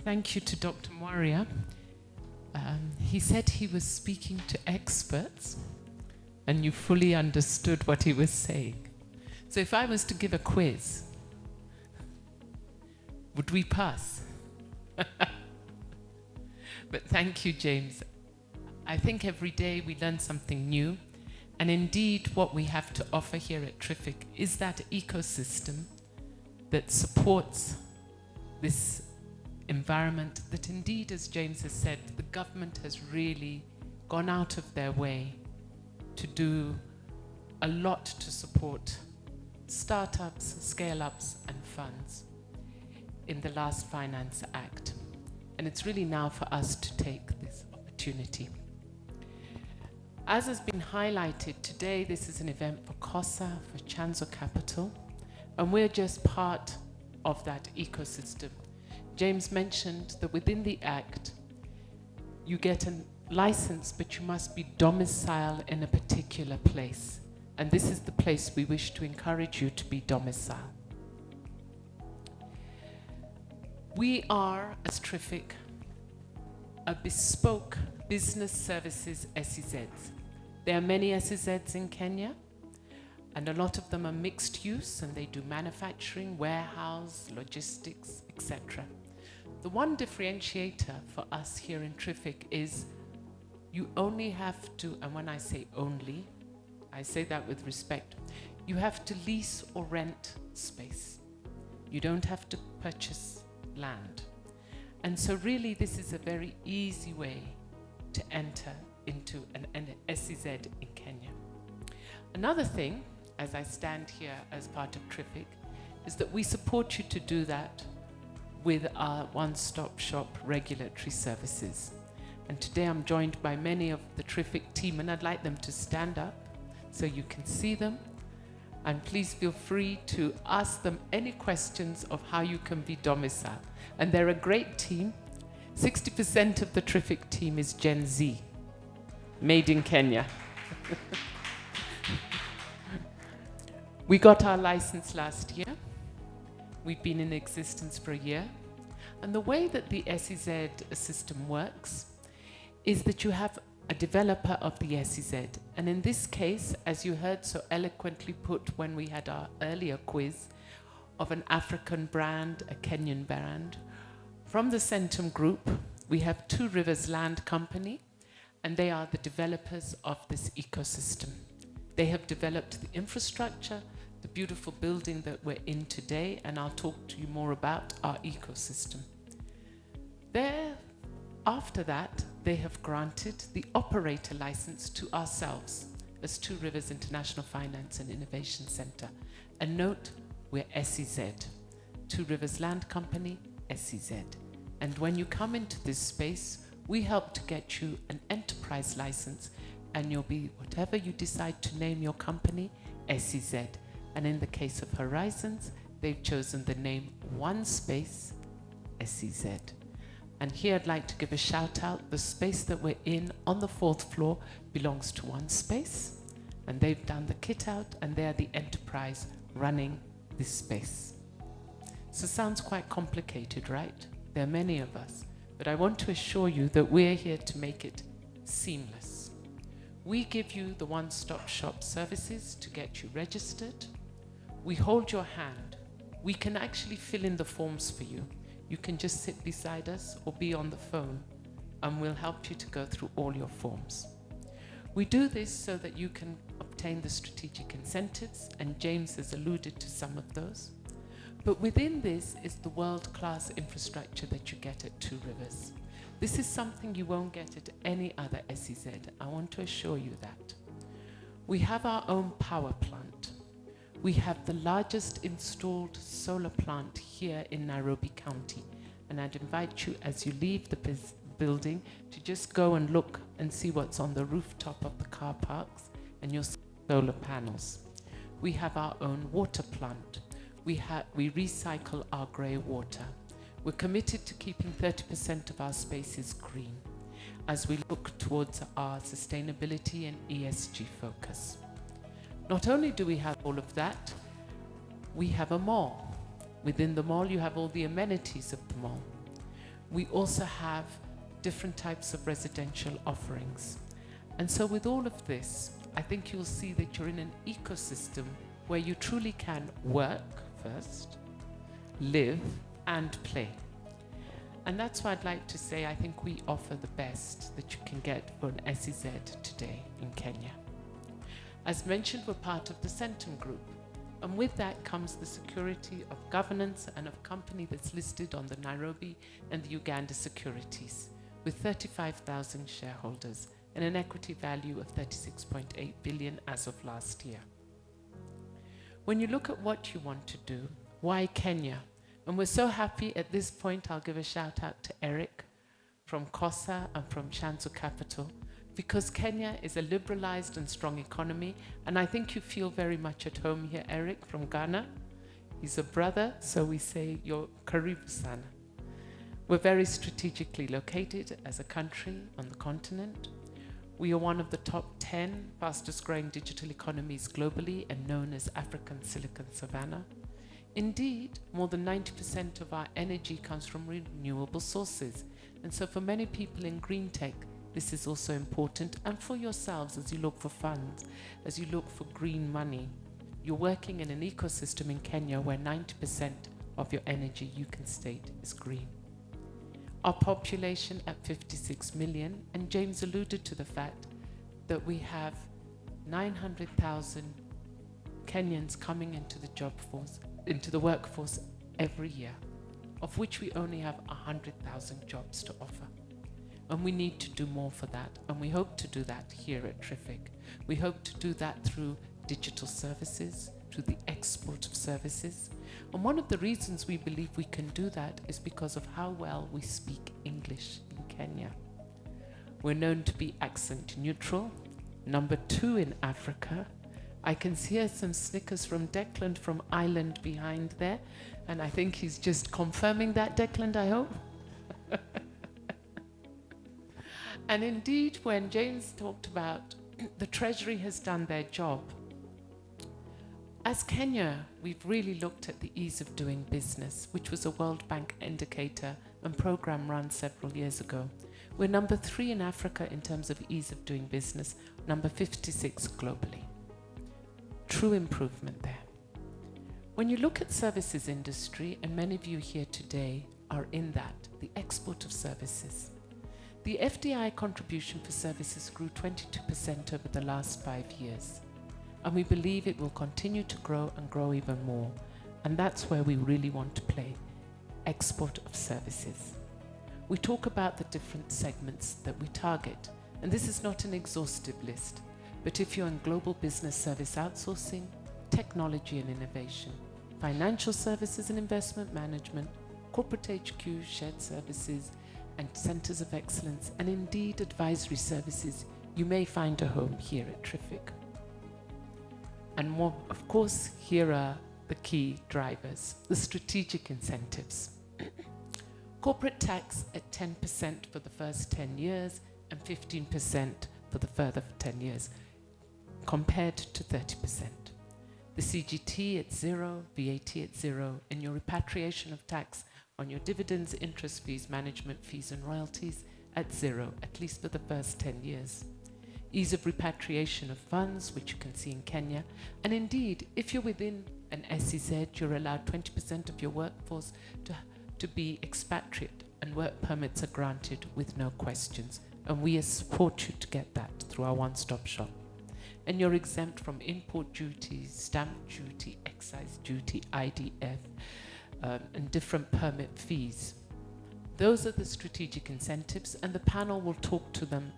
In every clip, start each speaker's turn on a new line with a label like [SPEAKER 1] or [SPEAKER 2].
[SPEAKER 1] Thank you to Dr. Moria. He said he was speaking to experts, and you fully understood what he was saying. So if I was to give a quiz, would we pass? But thank you, James. I think every day we learn something new. And indeed, what we have to offer here at TRIFIC is that ecosystem that supports this environment that indeed, as James has said, the government has really gone out of their way to do a lot to support startups, scale-ups and funds in the last Finance Act. And it's really now for us to take this opportunity. As has been highlighted today, this is an event for COSSA, for Chanzo Capital, and we're just part of that ecosystem. James mentioned that within the Act, you get a license, but you must be domiciled in a particular place. And this is the place we wish to encourage you to be domiciled. We are, as TRIFIC, a bespoke business services SEZs. There are many SEZs in Kenya, and a lot of them are mixed use, and they do manufacturing, warehouse, logistics, etc. The one differentiator for us here in TRIFIC is you only have to, and when I say only, I say that with respect, you have to lease or rent space. You don't have to purchase land. And so really this is a very easy way to enter into an SEZ in Kenya. Another thing, as I stand here as part of TRIFIC, is that we support you to do that with our one-stop shop regulatory services. And today I'm joined by many of the TRIFIC team, and I'd like them to stand up so you can see them. And please feel free to ask them any questions of how you can be domiciled. And they're a great team. 60% of the TRIFIC team is Gen Z, made in Kenya. We got our license last year. We've been in existence for a year. And the way that the SEZ system works is that you have a developer of the SEZ. And in this case, as you heard so eloquently put when we had our earlier quiz of an African brand, a Kenyan brand, from the Centum Group, we have Two Rivers Land Company, and they are the developers of this ecosystem. They have developed the infrastructure, the beautiful building that we're in today, and I'll talk to you more about our ecosystem. After that, they have granted the operator license to ourselves as Two Rivers International Finance and Innovation Center. And note, we're SEZ, Two Rivers Land Company, SEZ. And when you come into this space, we help to get you an enterprise license, and you'll be, whatever you decide to name your company, SEZ. And in the case of Horizons, they've chosen the name Onespace, SEZ. And here I'd like to give a shout out. The space that we're in on the 4th floor belongs to Onespace, and they've done the kit out, and they're the enterprise running this space. So sounds quite complicated, right? There are many of us, but I want to assure you that we're here to make it seamless. We give you the one-stop shop services to get you registered. We hold your hand. We can actually fill in the forms for you. You can just sit beside us or be on the phone, and we'll help you to go through all your forms. We do this so that you can obtain the strategic incentives, and James has alluded to some of those. But within this is the world-class infrastructure that you get at Two Rivers. This is something you won't get at any other SEZ. I want to assure you that. We have our own power plant. We have the largest installed solar plant here in Nairobi County. And I'd invite you, as you leave the building, to just go and look and see what's on the rooftop of the car parks, and you'll see solar panels. We have our own water plant. We recycle our grey water. We're committed to keeping 30% of our spaces green as we look towards our sustainability and ESG focus. Not only do we have all of that, we have a mall. Within the mall, you have all the amenities of the mall. We also have different types of residential offerings. And so with all of this, I think you'll see that you're in an ecosystem where you truly can work first, live, and play. And that's why I'd like to say I think we offer the best that you can get for an SEZ today in Kenya. As mentioned, we're part of the Centum Group, and with that comes the security of governance and of company that's listed on the Nairobi and the Uganda securities, with 35,000 shareholders and an equity value of 36.8 billion as of last year. When you look at what you want to do, why Kenya? And we're so happy at this point, I'll give a shout out to Eric from COSSA and from Chanzo Capital, because Kenya is a liberalized and strong economy, and I think you feel very much at home here, Eric from Ghana. He's a brother, so we say you're karibu sana. We're very strategically located as a country on the continent. We are one of the top 10 fastest growing digital economies globally and known as African Silicon Savannah. Indeed, more than 90% of our energy comes from renewable sources. And so for many people in green tech, this is also important. And for yourselves, as you look for funds, as you look for green money, you're working in an ecosystem in Kenya where 90% of your energy, you can state, is green. Our population at 56 million, and James alluded to the fact that we have 900,000 Kenyans coming into the job force, into the workforce every year, of which we only have 100,000 jobs to offer. And we need to do more for that, and we hope to do that here at TRIFIC. We hope to do that through digital services, through the export of services. And one of the reasons we believe we can do that is because of how well we speak English in Kenya. We're known to be accent neutral, number 2 in Africa. I can hear some snickers from Declan from Ireland behind there, and I think he's just confirming that, Declan, I hope. And indeed, when James talked about the Treasury has done their job, as Kenya, we've really looked at the ease of doing business, which was a World Bank indicator and program run several years ago. We're number 3 in Africa in terms of ease of doing business, number 56 globally. True improvement there. When you look at services industry, and many of you here today are in that, the export of services. The FDI contribution for services grew 22% over the last 5 years. And we believe it will continue to grow and grow even more. And that's where we really want to play, export of services. We talk about the different segments that we target. And this is not an exhaustive list, but if you're in global business service outsourcing, technology and innovation, financial services and investment management, corporate HQ, shared services, and centers of excellence, and indeed advisory services, you may find a home here at TRIFIC. And more, of course, here are the key drivers, the strategic incentives. Corporate tax at 10% for the first 10 years and 15% for the further 10 years, compared to 30%. The CGT at 0, VAT at 0, and your repatriation of tax on your dividends, interest fees, management fees, and royalties at 0, at least for the first 10 years. Ease of repatriation of funds, which you can see in Kenya. And indeed, if you're within an SEZ, you're allowed 20% of your workforce to be expatriate, and work permits are granted with no questions. And we support you to get that through our one-stop shop. And you're exempt from import duties, stamp duty, excise duty, IDF, and different permit fees. Those are the strategic incentives, and the panel will talk to them.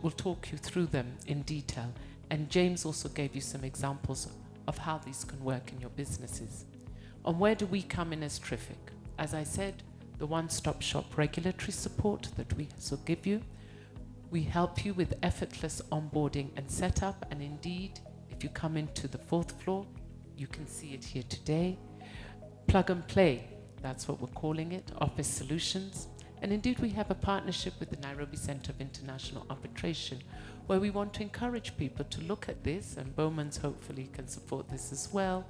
[SPEAKER 1] We'll talk you through them in detail. And James also gave you some examples of how these can work in your businesses. And where do we come in as TRIFIC? As I said, the one-stop shop regulatory support that we also give you. We help you with effortless onboarding and setup. And indeed, if you come into the 4th floor, you can see it here today. Plug and play, that's what we're calling it, office solutions. And indeed, we have a partnership with the Nairobi Center of International Arbitration, where we want to encourage people to look at this, and Bowman's hopefully can support this as well,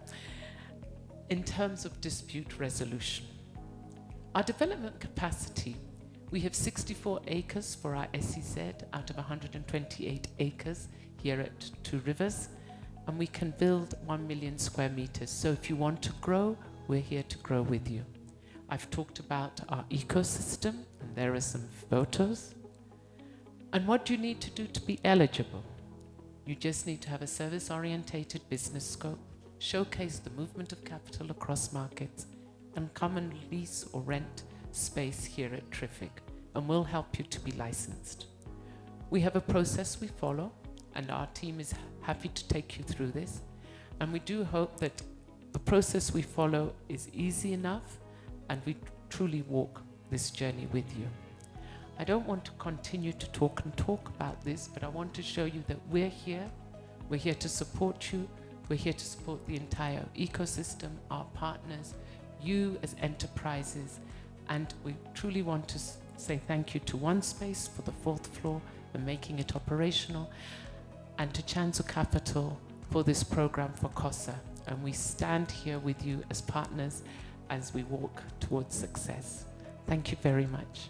[SPEAKER 1] in terms of dispute resolution. Our development capacity, We have 64 acres for our SEZ out of 128 acres here at Two Rivers, and we can build 1 million square meters. So if you want to grow, we're here to grow with you. I've talked about our ecosystem, and there are some photos. And what do you need to do to be eligible? You just need to have a service-orientated business scope, showcase the movement of capital across markets, and come and lease or rent space here at TRIFIC, and we'll help you to be licensed. We have a process we follow, and our team is happy to take you through this. And we do hope that the process we follow is easy enough, and we truly walk this journey with you. I don't want to continue to talk about this, but I want to show you that we're here. We're here to support you. We're here to support the entire ecosystem, our partners, you as enterprises, and we truly want to say thank you to Onespace for the 4th floor and making it operational, and to Chanzo Capital for this program for COSSA. And we stand here with you as partners as we walk towards success. Thank you very much.